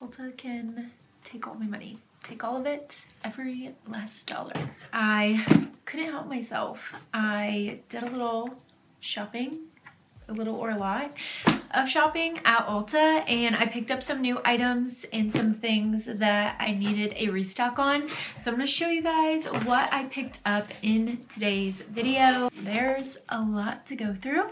Ulta can take all my money. Take all of it, every last dollar. I couldn't help myself. I did a little shopping, a little or a lot of shopping at Ulta, and I picked up some new items and some things that I needed a restock on. So I'm gonna show you guys what I picked up in today's video. There's a lot to go through.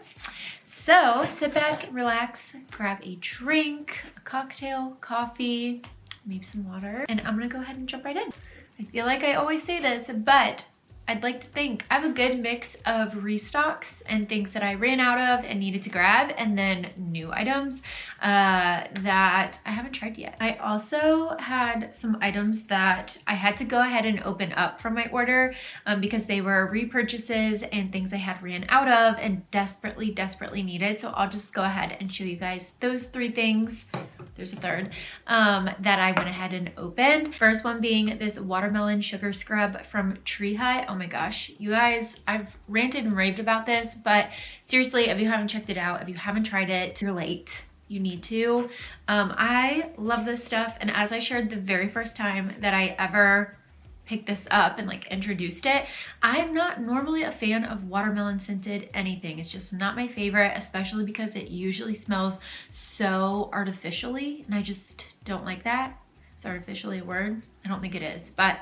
So sit back, relax, grab a drink, a cocktail, coffee, maybe some water, and I'm gonna go ahead and jump right in. I feel like I always say this, but I'd like to think I have a good mix of restocks and things that I ran out of and needed to grab, and then new items that I haven't tried yet. I also had some items that I had to go ahead and open up from my order because they were repurchases and things I had ran out of and desperately needed. So I'll just go ahead and show you guys those three things. There's a third that I went ahead and opened. First one being this watermelon sugar scrub from Tree Hut. Oh my gosh, you guys, I've ranted and raved about this, but seriously, if you haven't checked it out, if you haven't tried it, you're late. You need to. I love this stuff, and as I shared the very first time that I ever picked this up and like introduced it, I'm not normally a fan of watermelon scented anything. It's just not my favorite, especially because it usually smells so artificially, and I just don't like that. Is artificially a word? I don't think it is, but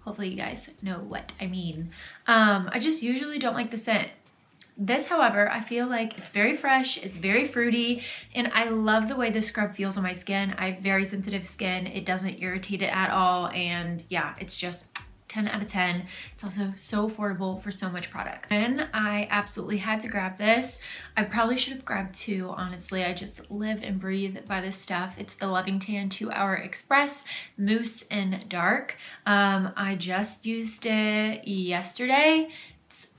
hopefully you guys know what I mean. I just usually don't like the scent. This, however, I feel like it's very fresh, it's very fruity, and I love the way this scrub feels on my skin. I have very sensitive skin. It doesn't irritate it at all, and yeah, it's just 10 out of 10. It's also so affordable for so much product. And I absolutely had to grab this. I probably should have grabbed two, honestly. I just live and breathe by this stuff. It's the Lovingtan 2-Hour Express Mousse in Dark. I just used it yesterday.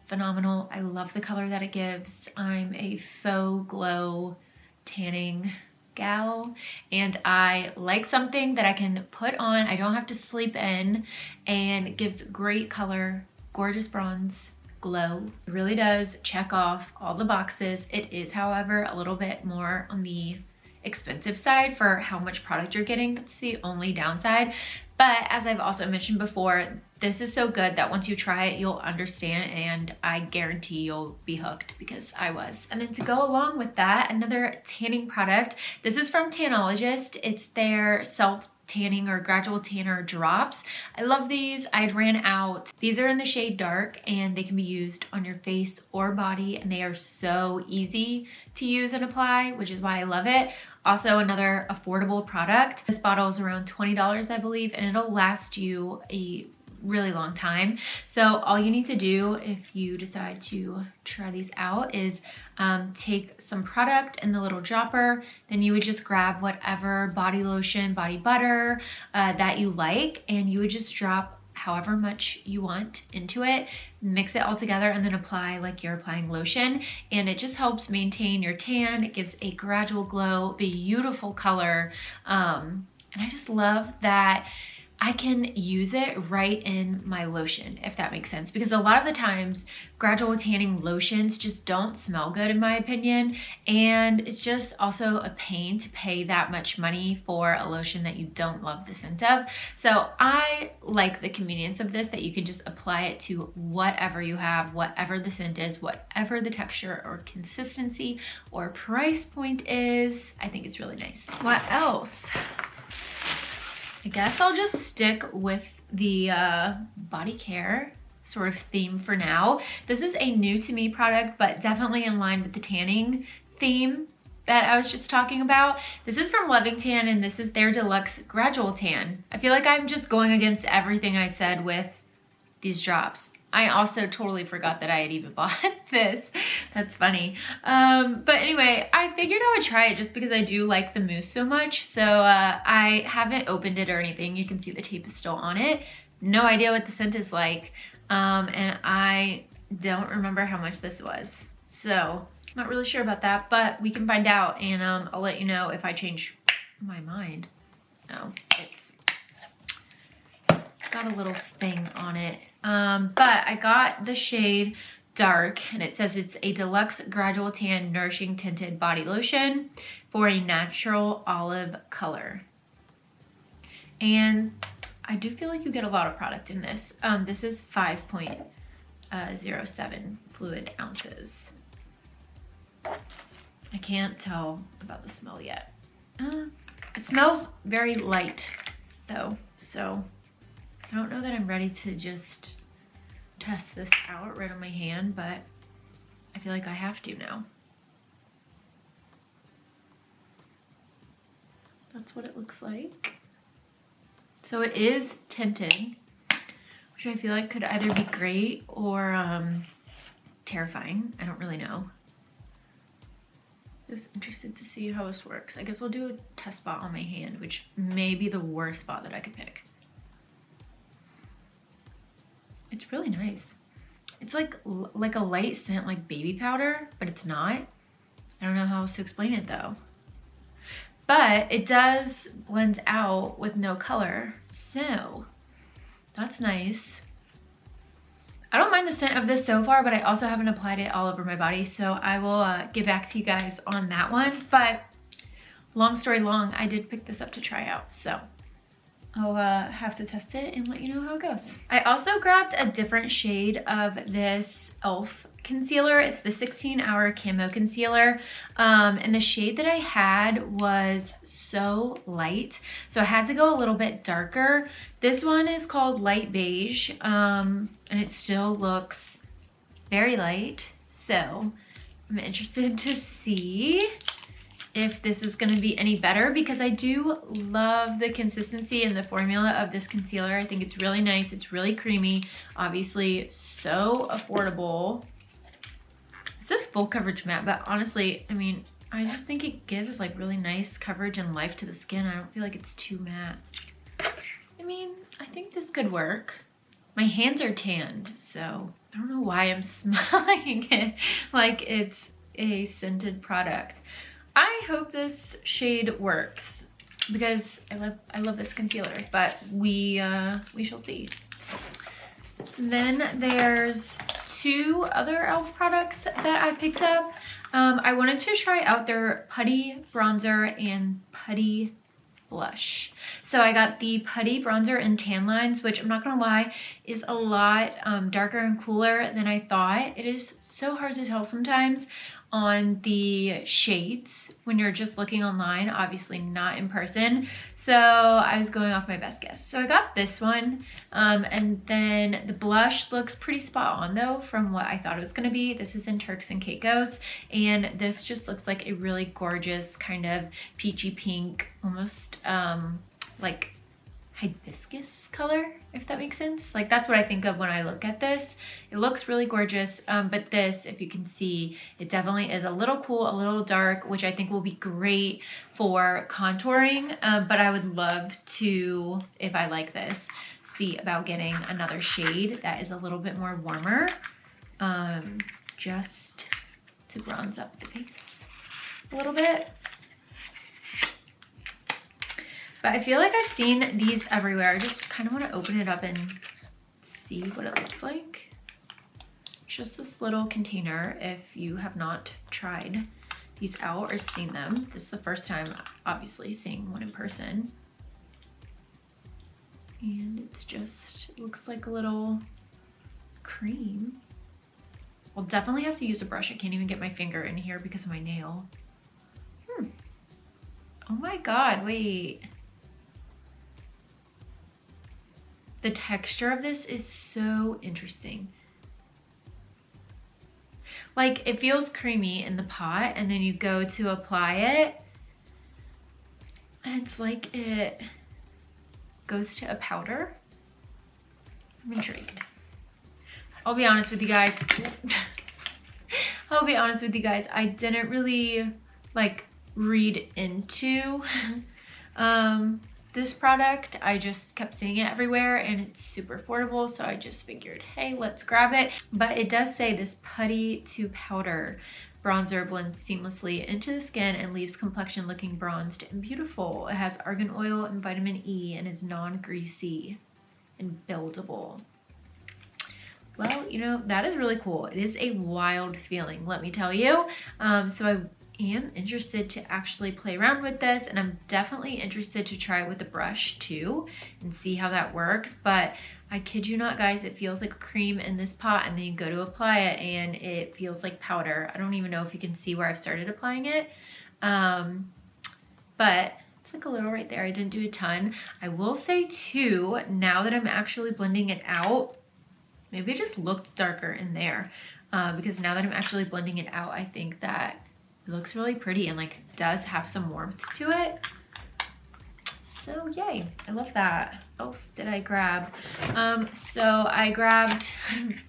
Phenomenal. I love the color that it gives. I'm a faux glow tanning gal, and I like something that I can put on. I don't have to sleep in, and it gives great color, gorgeous bronze glow. It really does check off all the boxes. It is, however, a little bit more on the expensive side for how much product you're getting. That's the only downside. But as I've also mentioned before, this is so good that once you try it, you'll understand, and I guarantee you'll be hooked, because I was. And then to go along with that, another tanning product. This is from Tanologist. It's their self-tanning or gradual tanner drops. I love these. I'd ran out. These are in the shade dark, and they can be used on your face or body, and they are so easy to use and apply, which is why I love it. Also, another affordable product. This bottle is around $20, I believe, and it'll last you a really long time. So all you need to do if you decide to try these out is take some product in the little dropper. Then you would just grab whatever body lotion, body butter that you like, and you would just drop however much you want into it, mix it all together, and then apply like you're applying lotion. And it just helps maintain your tan. It gives a gradual glow, beautiful color. And I just love that I can use it right in my lotion, if that makes sense. Because a lot of the times, gradual tanning lotions just don't smell good, in my opinion. And it's just also a pain to pay that much money for a lotion that you don't love the scent of. So I like the convenience of this, that you can just apply it to whatever you have, whatever the scent is, whatever the texture or consistency or price point is. I think it's really nice. What else? I guess I'll just stick with the body care sort of theme for now. This is a new to me product, but definitely in line with the tanning theme that I was just talking about. This is from Lovingtan, and this is their Deluxe Gradual Tan. I feel like I'm just going against everything I said with these drops. I also totally forgot that I had even bought this. That's funny. But anyway, I figured I would try it just because I do like the mousse so much. So I haven't opened it or anything. You can see the tape is still on it. No idea what the scent is like. And I don't remember how much this was. So not really sure about that, but we can find out, and I'll let you know if I change my mind. No, it's got a little thing on it. But I got the shade Dark, and it says it's a Deluxe Gradual Tan Nourishing Tinted Body Lotion for a natural olive color. And I do feel like you get a lot of product in this. This is 5.07 fluid ounces. I can't tell about the smell yet. It smells very light though, so I don't know that I'm ready to just test this out right on my hand, but I feel like I have to now. That's what it looks like. So it is tinted, which I feel like could either be great or terrifying. I don't really know. Just interested to see how this works. I guess I'll do a test spot on my hand, which may be the worst spot that I could pick. It's really nice. It's like a light scent, like baby powder, but it's not. I don't know how else to explain it though. But it does blend out with no color, so that's nice. I don't mind the scent of this so far, but I also haven't applied it all over my body, so I will get back to you guys on that one. But long story long, I did pick this up to try out, so I'll have to test it and let you know how it goes. I also grabbed a different shade of this e.l.f. concealer. It's the 16-hour camo concealer, and the shade that I had was so light, so I had to go a little bit darker. This one is called Light Beige, and it still looks very light, so I'm interested to see if this is going to be any better, because I do love the consistency and the formula of this concealer. I think it's really nice. It's really creamy, obviously so affordable. It says full coverage matte, but honestly, I mean, I just think it gives like really nice coverage and life to the skin. I don't feel like it's too matte. I mean, I think this could work. My hands are tanned, so I don't know why I'm smelling it like it's a scented product. I hope this shade works because I love this concealer, but we shall see. Then there's two other e.l.f. products that I picked up. I wanted to try out their Putty Bronzer and Putty Blush. So I got the Putty Bronzer in Tan Lines, which I'm not gonna lie is a lot darker and cooler than I thought. It is so hard to tell sometimes on the shades when you're just looking online, obviously not in person. So I was going off my best guess. So I got this one, and then the blush looks pretty spot on though from what I thought it was gonna be. This is in Turks and Caicos, and this just looks like a really gorgeous kind of peachy pink, almost like hibiscus color, if that makes sense. Like that's what I think of when I look at this. It looks really gorgeous, but this, if you can see, it definitely is a little cool, a little dark, which I think will be great for contouring, but I would love to, if I like this, see about getting another shade that is a little bit more warmer, just to bronze up the face a little bit. But I feel like I've seen these everywhere. I just kind of want to open it up and see what it looks like. It's just this little container if you have not tried these out or seen them. This is the first time, obviously, seeing one in person. And it's just, it looks like a little cream. I'll definitely have to use a brush. I can't even get my finger in here because of my nail. Oh my God, wait. The texture of this is so interesting. Like it feels creamy in the pot, and then you go to apply it and it's like it goes to a powder. I'm intrigued. I'll be honest with you guys. I didn't really like read into this product. I just kept seeing it everywhere and it's super affordable, so I just figured, hey, let's grab it. But it does say this putty to powder bronzer blends seamlessly into the skin and leaves complexion looking bronzed and beautiful. It has argan oil and vitamin E and is non-greasy and buildable. Well, you know, that is really cool. It is a wild feeling, let me tell you. So I am interested to actually play around with this, and I'm definitely interested to try it with the brush too and see how that works. But I kid you not, guys, it feels like cream in this pot, and then you go to apply it and it feels like powder. I don't even know if you can see where I've started applying it, but it's like a little right there. I didn't do a ton. I will say too, now that I'm actually blending it out, maybe it just looked darker in there, because now that I'm actually blending it out, I think that it looks really pretty and like does have some warmth to it. So yay, I love that. What else did I grab? So I grabbed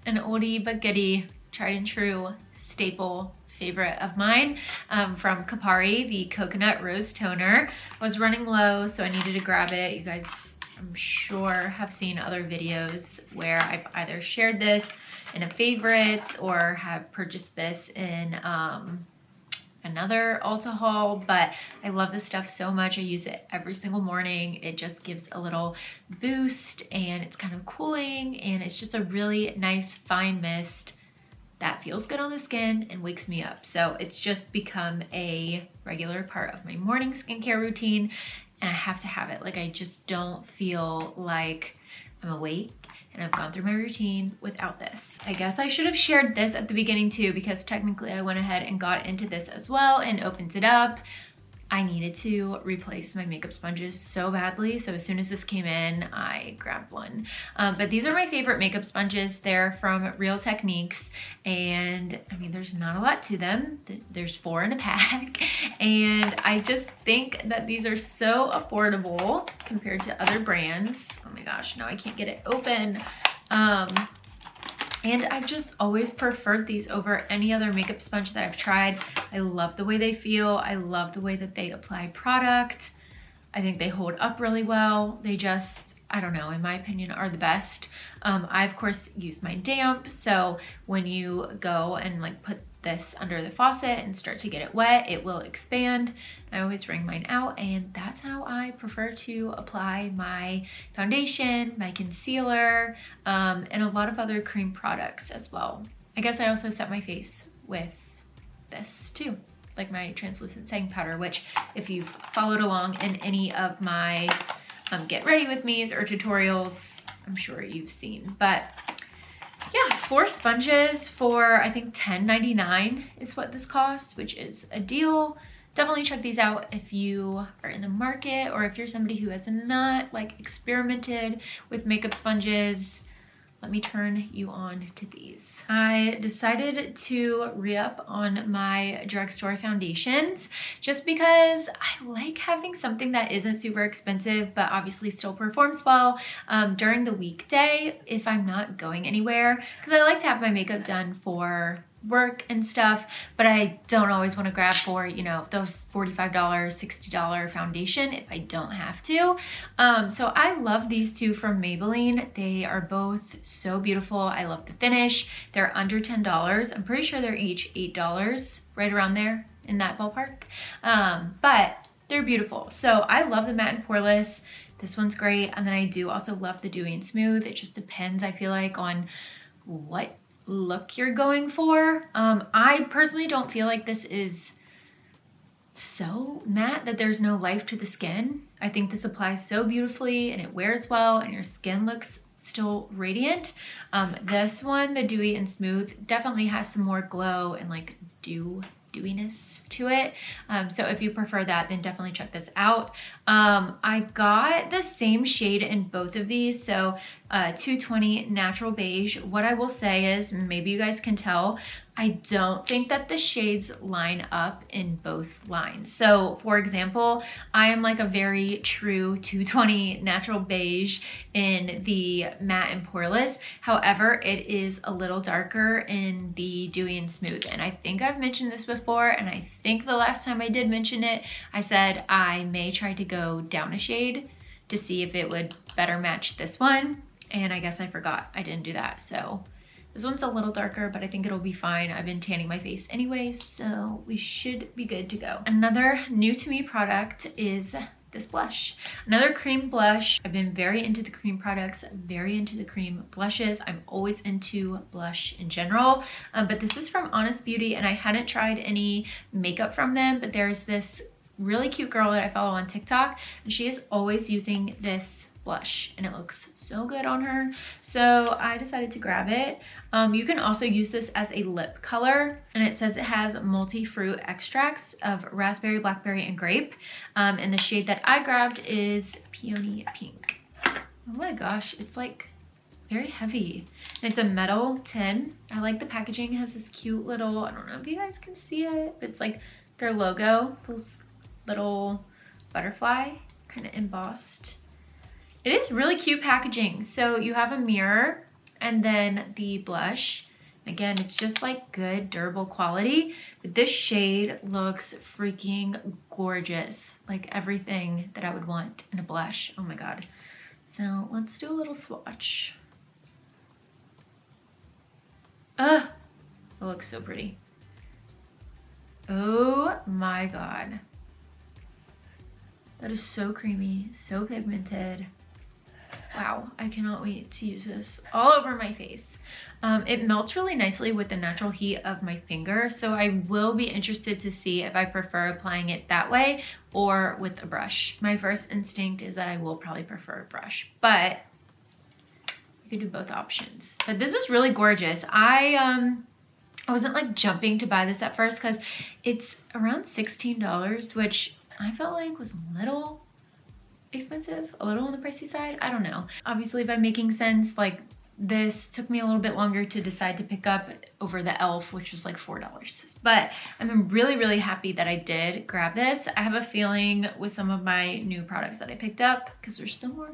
an oldie but goodie, tried and true staple favorite of mine, from Kapari, the Coconut Rose Toner. I was running low, so I needed to grab it. You guys, I'm sure, have seen other videos where I've either shared this in a favorites or have purchased this in another Ulta haul, but I love this stuff so much. I use it every single morning. It just gives a little boost, and it's kind of cooling, and it's just a really nice fine mist that feels good on the skin and wakes me up. So it's just become a regular part of my morning skincare routine, and I have to have it. Like, I just don't feel like I'm awake and I've gone through my routine without this. I guess I should have shared this at the beginning too, because technically I went ahead and got into this as well and opened it up. I needed to replace my makeup sponges so badly, so as soon as this came in, I grabbed one. But these are my favorite makeup sponges. They're from Real Techniques, and I mean, there's not a lot to them. There's 4 in a pack, and I just think that these are so affordable compared to other brands. Oh my gosh, now I can't get it open. And I've just always preferred these over any other makeup sponge that I've tried. I love the way they feel. I love the way that they apply product. I think they hold up really well. They just, I don't know, in my opinion, are the best. I, of course, use mine damp. So when you go and like put this under the faucet and start to get it wet, it will expand. I always wring mine out, and that's how I prefer to apply my foundation, my concealer, and a lot of other cream products as well. I guess I also set my face with this too, like my translucent setting powder, which if you've followed along in any of my get ready with me's or tutorials, I'm sure you've seen. But yeah, 4 sponges for I think $10.99 is what this costs, which is a deal. Definitely check these out if you are in the market, or if you're somebody who has not like experimented with makeup sponges. Let me turn you on to these. I decided to re-up on my drugstore foundations just because I like having something that isn't super expensive but obviously still performs well during the weekday if I'm not going anywhere, because I like to have my makeup done for work and stuff, but I don't always want to grab for, you know, the $45, $60 foundation if I don't have to. So I love these 2 from Maybelline. They are both so beautiful. I love the finish. They're under $10. I'm pretty sure they're each $8, right around there in that ballpark. But they're beautiful. So I love the matte and poreless. This one's great. And then I do also love the dewy and smooth. It just depends, I feel like, on what look you're going for. I personally don't feel like this is so matte that there's no life to the skin. I think this applies so beautifully and it wears well and your skin looks still radiant. This one, the dewy and smooth, definitely has some more glow and like dewiness to it. So if you prefer that, then definitely check this out. I got the same shade in both of these, so 220 Natural Beige. What I will say is, maybe you guys can tell, I don't think that the shades line up in both lines. So for example, I am like a very true 220 Natural Beige in the matte and poreless. However, it is a little darker in the dewy and smooth. And I think I've mentioned this before, and I think the last time I did mention it, I said I may try to go down a shade to see if it would better match this one. And I guess I forgot, I didn't do that. So this one's a little darker, but I think it'll be fine. I've been tanning my face anyway, so we should be good to go. Another new to me product is this blush. Another cream blush. I've been very into the cream products, very into the cream blushes. I'm always into blush in general, but this is from Honest Beauty, and I hadn't tried any makeup from them, but there's this really cute girl that I follow on TikTok, and she is always using this blush and it looks so good on her, so I decided to grab it. You can also use this as a lip color, and it says it has multi-fruit extracts of raspberry, blackberry, and grape, and the shade that I grabbed is Peony Pink. Oh my gosh, it's like very heavy. And it's a metal tin. I like the packaging. It has this cute little, I don't know if you guys can see it, but it's like their logo, those little butterfly kind of embossed. It is really cute packaging. So you have a mirror and then the blush. Again, it's just like good durable quality, but this shade looks freaking gorgeous. Like everything that I would want in a blush. Oh my God. So let's do a little swatch. It looks so pretty. Oh my God. That is so creamy, so pigmented. Wow, I cannot wait to use this all over my face. It melts really nicely with the natural heat of my finger, so I will be interested to see if I prefer applying it that way or with a brush. My first instinct is that I will probably prefer a brush, but you could do both options. But this is really gorgeous. I wasn't like jumping to buy this at first because it's around $16, which I felt like was a little expensive, a little on the pricey side. I don't know. Obviously, if I'm making sense, like this took me a little bit longer to decide to pick up over the e.l.f., which was like $4. But I'm really, really happy that I did grab this. I have a feeling with some of my new products that I picked up, because there's still more,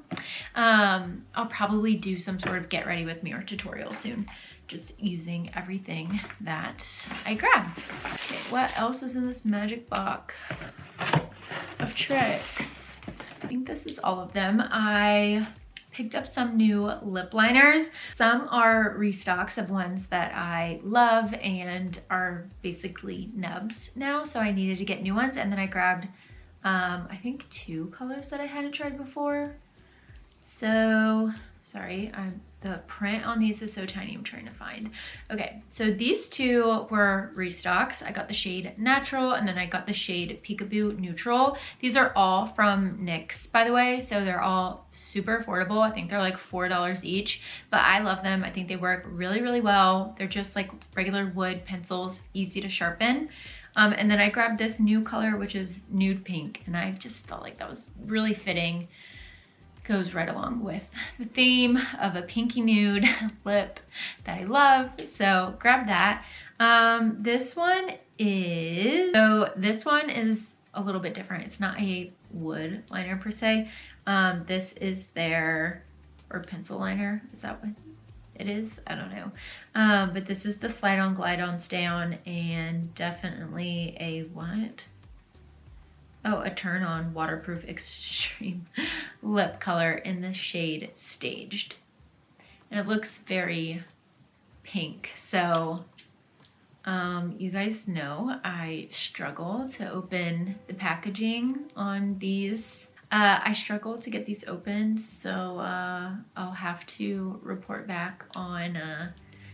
I'll probably do some sort of get ready with mirror tutorial soon, just using everything that I grabbed. Okay, what else is in this magic box of tricks? I think this is all of them. I picked up some new lip liners. Some are restocks of ones that I love and are basically nubs now, so I needed to get new ones. And then I grabbed I think 2 colors that I hadn't tried before. So sorry, the print on these is so tiny, I'm trying to find. Okay, so these 2 were restocks. I got the shade Natural, and then I got the shade Peekaboo Neutral. These are all from NYX, by the way, so they're all super affordable. I think they're like $4 each, but I love them. I think they work really, really well. They're just like regular wood pencils, easy to sharpen. And then I grabbed this new color, which is Nude Pink, and I just felt like that was really fitting. Goes right along with the theme of a pinky nude lip that I love, so grab that. This one is a little bit different. It's not a wood liner per se. This is their, or pencil liner, is that what it is? I don't know. But this is the Slide On Glide On Stay On, and definitely a what? Oh, a Turn On Waterproof Extreme lip color in the shade Staged. And it looks very pink. So you guys know I struggle to open the packaging on these. I struggle to get these open, so I'll have to report back on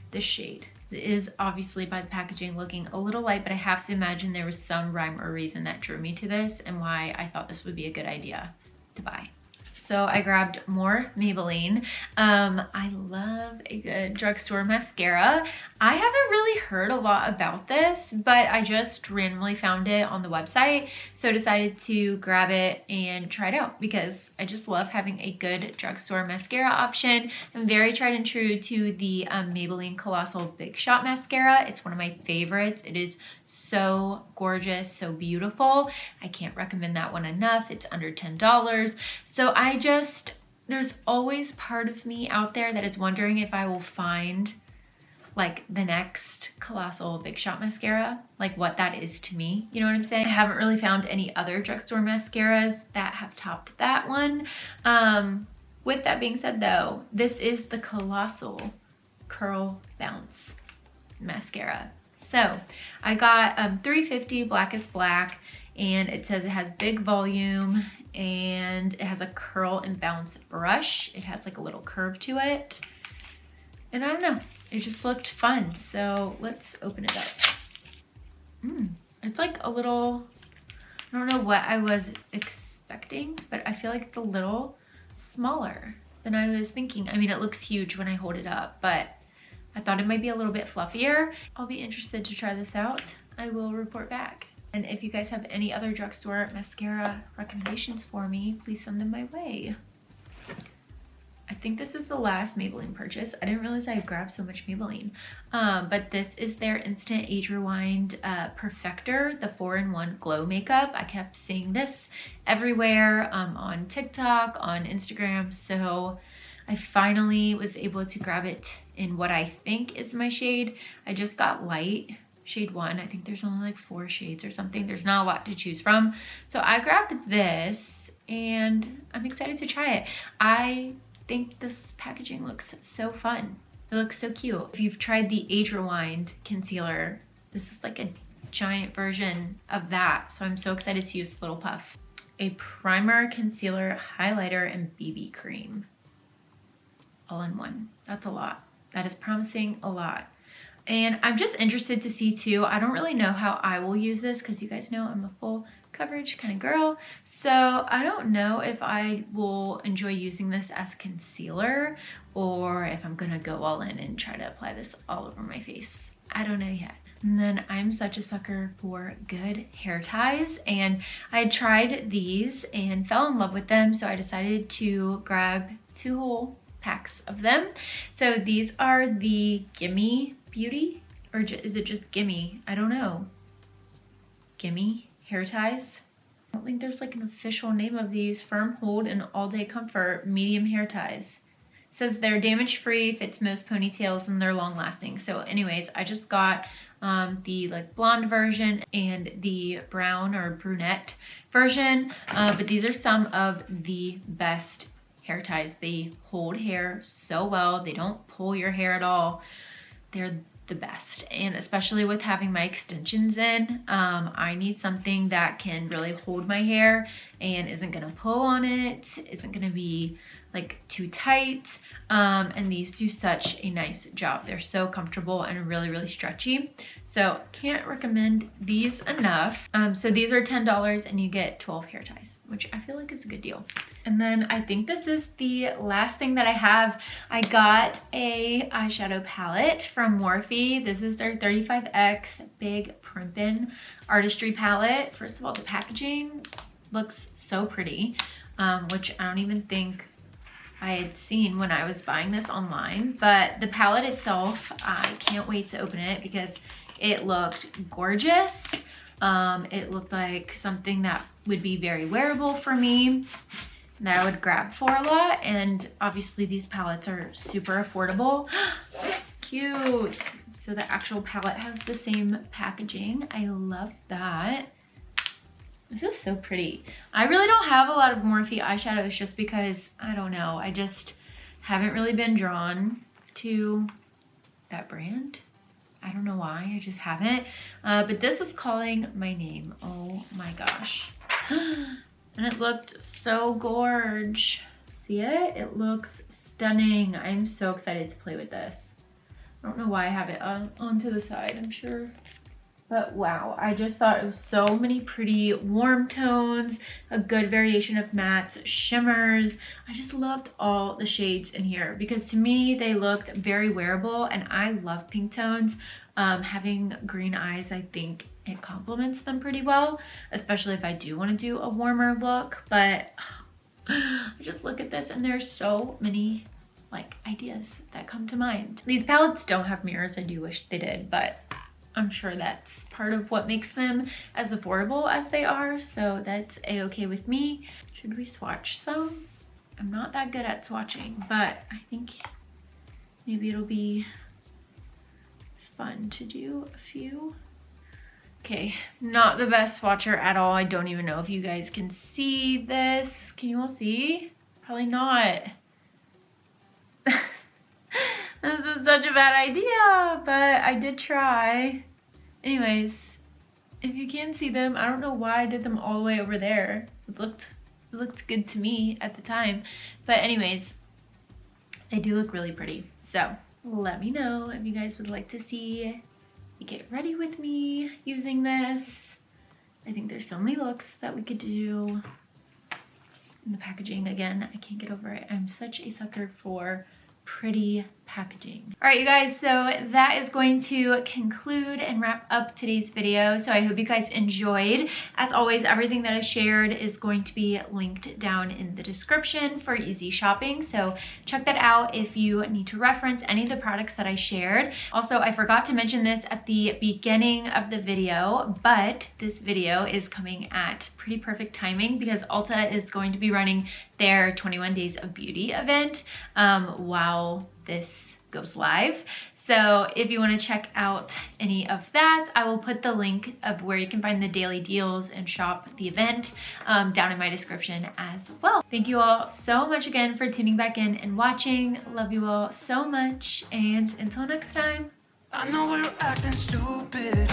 this shade. It is obviously by the packaging looking a little light, but I have to imagine there was some rhyme or reason that drew me to this and why I thought this would be a good idea to buy. So I grabbed more Maybelline. I love a good drugstore mascara. I haven't really heard a lot about this, but I just randomly found it on the website. So decided to grab it and try it out because I just love having a good drugstore mascara option. I'm very tried and true to the Maybelline Colossal Big Shot Mascara. It's one of my favorites. It is so gorgeous, so beautiful. I can't recommend that one enough. It's under $10. So there's always part of me out there that is wondering if I will find like the next Colossal Big Shot mascara, like what that is to me. You know what I'm saying? I haven't really found any other drugstore mascaras that have topped that one. With that being said though, this is the Colossal Curl Bounce mascara. So I got 350 Black is Black, and it says it has big volume and it has a curl and bounce brush. It has like a little curve to it. And I don't know, it just looked fun. So let's open it up. It's like a little, I don't know what I was expecting, but I feel like it's a little smaller than I was thinking. I mean, it looks huge when I hold it up, but I thought it might be a little bit fluffier. I'll be interested to try this out. I will report back. And if you guys have any other drugstore mascara recommendations for me, please send them my way. I think this is the last Maybelline purchase. I didn't realize I had grabbed so much Maybelline. But this is their Instant Age Rewind Perfector, the 4-in-1 glow makeup. I kept seeing this everywhere, on TikTok, on Instagram. So I finally was able to grab it in what I think is my shade. I just got light, shade 1. I think there's only like 4 shades or something. There's not a lot to choose from. So I grabbed this and I'm excited to try it. I think this packaging looks so fun. It looks so cute. If you've tried the Age Rewind concealer, this is like a giant version of that. So I'm so excited to use Little Puff. A primer, concealer, highlighter, and BB cream. All in one. That's a lot. That is promising a lot. And I'm just interested to see too, I don't really know how I will use this because you guys know I'm a full coverage kind of girl. So I don't know if I will enjoy using this as concealer or if I'm gonna go all in and try to apply this all over my face. I don't know yet. And then I'm such a sucker for good hair ties, and I tried these and fell in love with them, so I decided to grab 2 whole packs of them. So these are the Gimme Beauty, or is it just Gimme? I don't know. Gimme hair ties. I don't think there's like an official name of these. Firm hold and all day comfort medium hair ties. It says they're damage free, fits most ponytails, and they're long lasting. So anyways, I just got the like blonde version and the brown or brunette version, but these are some of the best hair ties. They hold hair so well. They don't pull your hair at all. They're the best, and especially with having my extensions in, I need something that can really hold my hair and isn't gonna pull on it, isn't gonna be like too tight, and these do such a nice job. They're so comfortable and really stretchy, so can't recommend these enough. So these are $10 and you get 12 hair ties, which I feel like is a good deal. And then I think this is the last thing that I have. I got a eyeshadow palette from Morphe. This is their 35X Big Primpin' Artistry palette. First of all, the packaging looks so pretty, which I don't even think I had seen when I was buying this online. But the palette itself, I can't wait to open it because it looked gorgeous. It looked like something that would be very wearable for me, that I would grab for a lot. And obviously these palettes are super affordable. Cute. So the actual palette has the same packaging. I love that. This is so pretty. I really don't have a lot of Morphe eyeshadows just because, I don't know, I just haven't really been drawn to that brand. I don't know why, I just haven't. But this was calling my name. Oh my gosh. And it looked so gorge. See it? It looks stunning. I'm so excited to play with this. I don't know why I have it onto the side, I'm sure. But wow, I just thought it was so many pretty warm tones, a good variation of mattes, shimmers. I just loved all the shades in here because to me, they looked very wearable, and I love pink tones. Having green eyes, I think it complements them pretty well, especially if I do want to do a warmer look. But I just look at this and there's so many like ideas that come to mind. These palettes don't have mirrors. I do wish they did, but I'm sure that's part of what makes them as affordable as they are, so that's a-okay with me. Should we swatch some? I'm not that good at swatching, but I think maybe it'll be fun to do a few. Okay, not the best swatcher at all. I don't even know if you guys can see this. Can you all see? Probably not. This is such a bad idea, but I did try. Anyways, if you can see them, I don't know why I did them all the way over there. It looked looked good to me at the time. But anyways, they do look really pretty. So let me know if you guys would like to see me get ready with me using this. I think there's so many looks that we could do. And the packaging, again, I can't get over it. I'm such a sucker for pretty packaging. All right, you guys, so that is going to conclude and wrap up today's video. So I hope you guys enjoyed. As always, everything that I shared is going to be linked down in the description for easy shopping. So check that out if you need to reference any of the products that I shared. Also, I forgot to mention this at the beginning of the video, but this video is coming at pretty perfect timing because Ulta is going to be running their 21 Days of Beauty event while this goes live. So if you want to check out any of that, I will put the link of where you can find the daily deals and shop the event down in my description as well. Thank you all so much again for tuning back in and watching. Love you all so much, and until next time. I know we're acting stupid.